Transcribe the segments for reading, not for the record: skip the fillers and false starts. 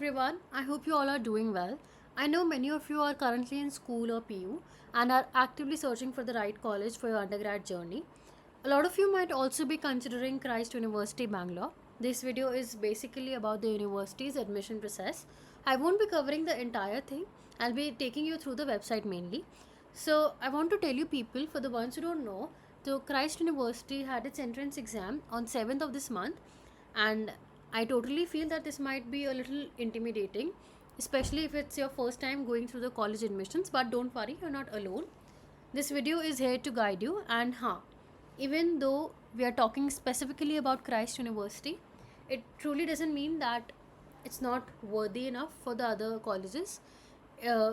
everyone. I hope you all are doing well. I know many of you are currently in school or PU and are actively searching for the right college for your undergrad journey. A lot of you might also be considering Christ University Bangalore. This video is basically about the university's admission process. I won't be covering the entire thing, I'll be taking you through the website mainly. So, I want to tell you people, for the ones who don't know, the Christ University had its entrance exam on 7th of this month, and I totally feel that this might be a little intimidating, especially if it's your first time going through the college admissions. But don't worry, you're not alone. This video is here to guide you. And even though we are talking specifically about Christ University, it truly doesn't mean that it's not worthy enough for the other colleges. Uh,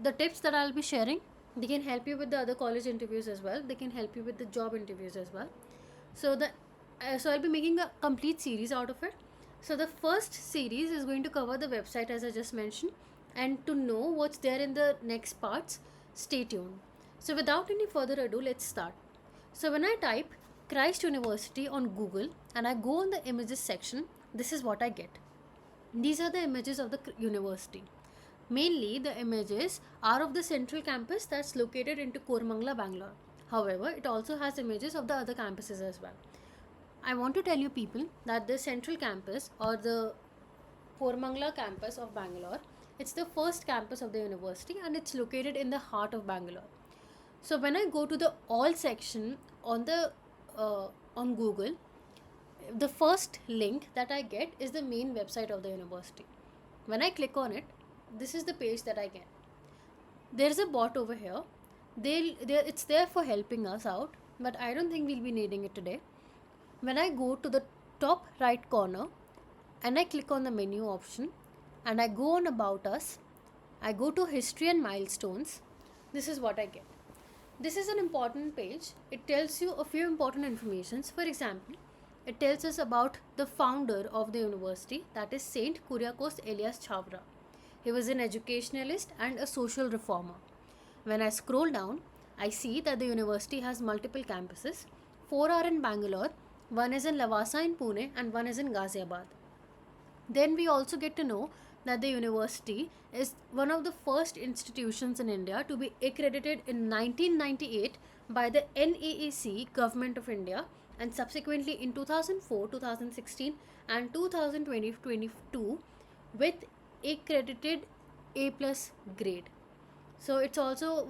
the tips that I'll be sharing, they can help you with the other college interviews as well. They can help you with the job interviews as well. So I'll be making a complete series out of it. So the first series is going to cover the website as I just mentioned, and to know what's there in the next parts, stay tuned. So without any further ado, let's start. So when I type Christ University on Google and I go on the images section, this is what I get. These are the images of the university. Mainly, the images are of the central campus that's located into Koramangala, Bangalore. However, it also has images of the other campuses as well. I want to tell you people that the central campus or the Koramangala campus of Bangalore, it's the first campus of the university and it's located in the heart of Bangalore. So when I go to the all section on the on Google, the first link that I get is the main website of the university. When I click on it, this is the page that I get. There's a bot over here. It's there for helping us out, but I don't think we'll be needing it today. When I go to the top right corner and I click on the menu option and I go on about us, I go to history and milestones, this is what I get. This is an important page. It tells you a few important informations. For example, it tells us about the founder of the university, that is Saint Kuriakose Elias Chavra. He was an educationalist and a social reformer. When I scroll down, I see that the university has multiple campuses. 4 are in Bangalore, one is in Lavasa in Pune, and one is in Ghaziabad. Then we also get to know that the university is one of the first institutions in India to be accredited in 1998 by the NAAC, Government of India, and subsequently in 2004, 2016 and 2022 with accredited A plus grade. So it's also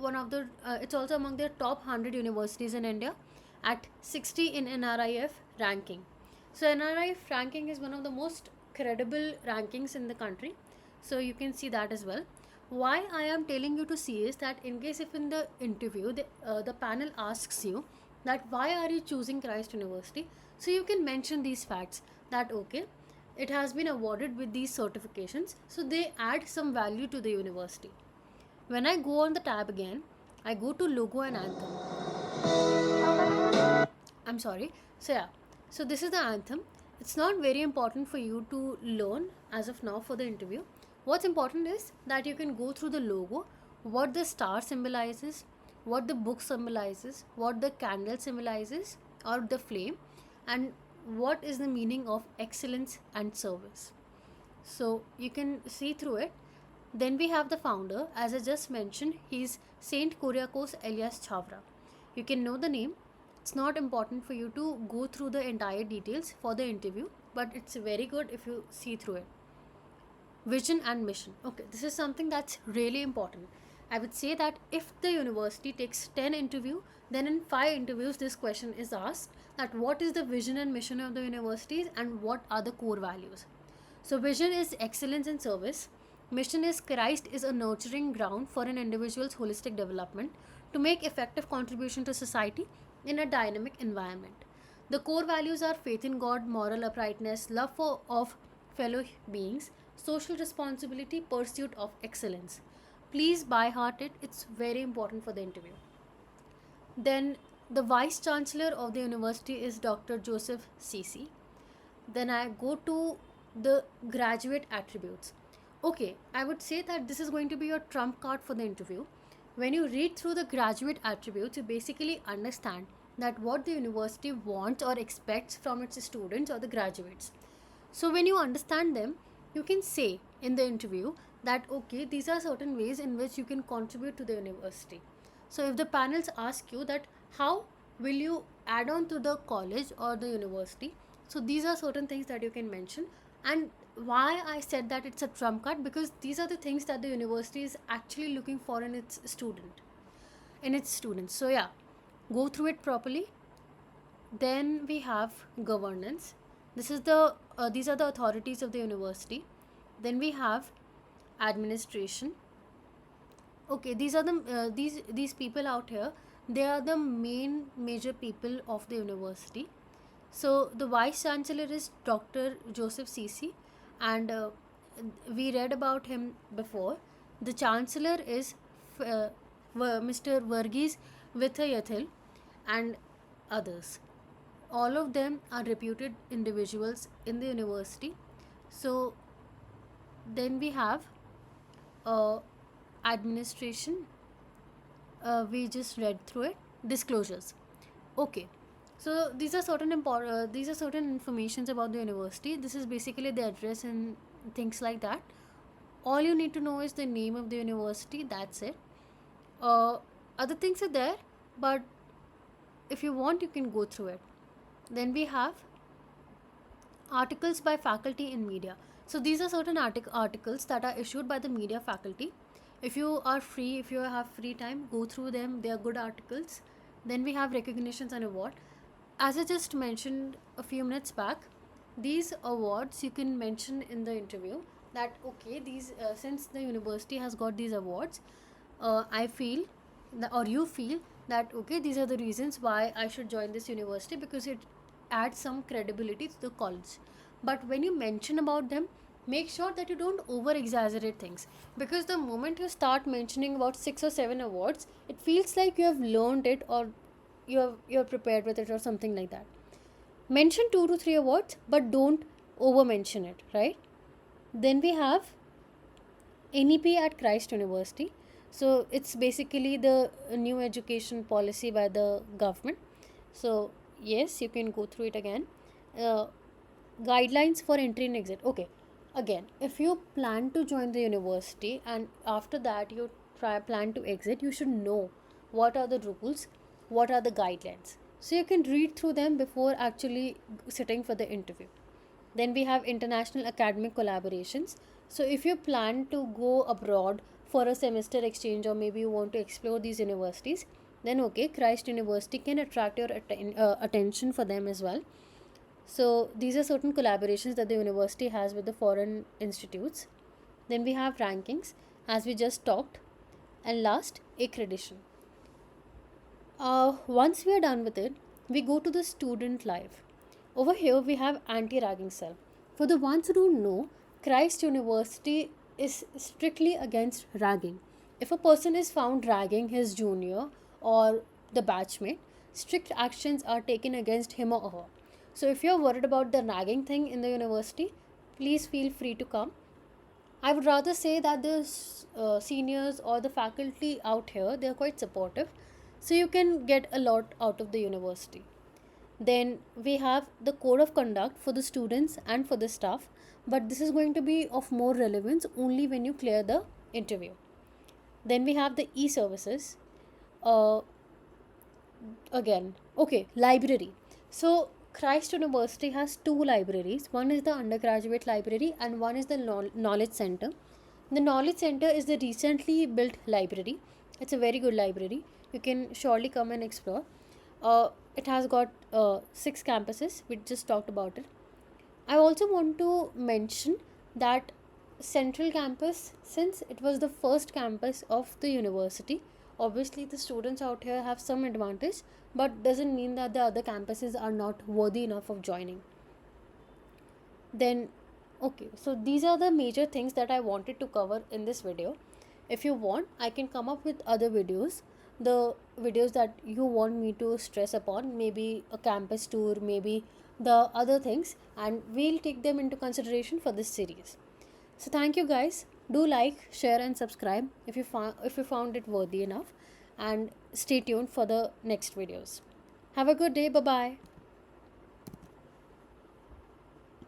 it's also among the top 100 universities in India at 60 in NRIF ranking. So NRIF ranking is one of the most credible rankings in the country. So you can see that as well. Why I am telling you to see is that in case if in the interview the panel asks you that why are you choosing Christ University, so you can mention these facts that okay, it has been awarded with these certifications, so they add some value to the university. When I go on the tab again, I go to logo and anthem. I'm sorry. So this is the anthem. It's not very important for you to learn as of now for the interview. What's important is that you can go through the logo, what the star symbolizes, what the book symbolizes, what the candle symbolizes, or the flame, and what is the meaning of excellence and service. So you can see through it. Then we have the founder, as I just mentioned, he's Saint Kuriakose Elias Chavra. You can know the name. It's not important for you to go through the entire details for the interview, but it's very good if you see through it. Vision and mission. Okay, this is something that's really important. I would say that if the university takes 10 interview, then in 5 interviews this question is asked that what is the vision and mission of the universities and what are the core values. So vision is excellence in service. Mission is Christ is a nurturing ground for an individual's holistic development to make effective contribution to society in a dynamic environment. The core values are faith in God, moral uprightness, of fellow beings, social responsibility, pursuit of excellence. Please by heart it, it's very important for the interview. Then the Vice Chancellor of the university is Dr. Joseph CC. Then I go to the graduate attributes. Okay, I would say that this is going to be your trump card for the interview. When you read through the graduate attributes, you basically understand that what the university wants or expects from its students or the graduates. So when you understand them, you can say in the interview that okay, these are certain ways in which you can contribute to the university. So if the panels ask you that how will you add on to the college or the university, so these are certain things that you can mention. And why I said that it's a trump card, because these are the things that the university is actually looking for in its students. So yeah, go through it properly. Then we have governance. These are the authorities of the university. Then we have administration. Okay, these people out here. They are the main major people of the university. So the vice chancellor is Dr. Joseph Sisi, and we read about him before. The chancellor is uh, Mr. Verghese Vithayathil, and others. All of them are reputed individuals in the university. So then we have uh, administration. We just read through it. Disclosures. Okay, so these are certain informations about the university. This is basically the address and things like that. All you need to know is the name of the university. That's it. uh, Other things are there, but if you want you can go through it. Then we have articles by faculty in media. So these are certain articles that are issued by the media faculty. If you are free, if you have free time, go through them. They are good articles. Then we have recognitions and award. As I just mentioned a few minutes back, these awards you can mention in the interview that okay, these since the university has got these awards, I feel or you feel that okay, these are the reasons why I should join this university, because it adds some credibility to the college. But when you mention about them, make sure that you don't over exaggerate things, because the moment you start mentioning about 6 or 7 awards, it feels like you have learned it, or you're prepared with it or something like that. Mention 2 to 3 awards, but don't over mention it, right? Then we have NEP at Christ University. So it's basically the new education policy by the government. So yes, you can go through it again. Uh, Guidelines for entry and exit. Okay, again, if you plan to join the university and after that you plan to exit, you should know what are the rules, what are the guidelines. So you can read through them before actually sitting for the interview. Then we have international academic collaborations. So if you plan to go abroad for a semester exchange, or maybe you want to explore these universities, then okay, Christ University can attract your attention for them as well. So these are certain collaborations that the university has with the foreign institutes. Then we have rankings, as we just talked. And last, accreditation. Once we are done with it, we go to the student life. Over here, we have anti-ragging cell. For the ones who don't know, Christ University is strictly against ragging. If a person is found ragging his junior or the batchmate, strict actions are taken against him or her. So if you're worried about the ragging thing in the university, please feel free to come. I would rather say that the seniors or the faculty out here, they are quite supportive, so you can get a lot out of the university. Then we have the code of conduct for the students and for the staff, but this is going to be of more relevance only when you clear the interview. Then we have the e-services. Uh, Again, okay, library. So Christ University has two libraries. One is the undergraduate library and one is the knowledge center. The knowledge center is the recently built library. It's a very good library. You can surely come and explore. It has got 6 campuses. We just talked about it. I also want to mention that Central Campus, since it was the first campus of the university, obviously the students out here have some advantage, but doesn't mean that the other campuses are not worthy enough of joining. Then, okay, so these are the major things that I wanted to cover in this video. If you want, I can come up with other videos, the videos that you want me to stress upon, maybe a campus tour, maybe the other things, and we'll take them into consideration for this series. So thank you guys. Do like, share and subscribe if you found it worthy enough, and stay tuned for the next videos. Have a good day. Bye bye.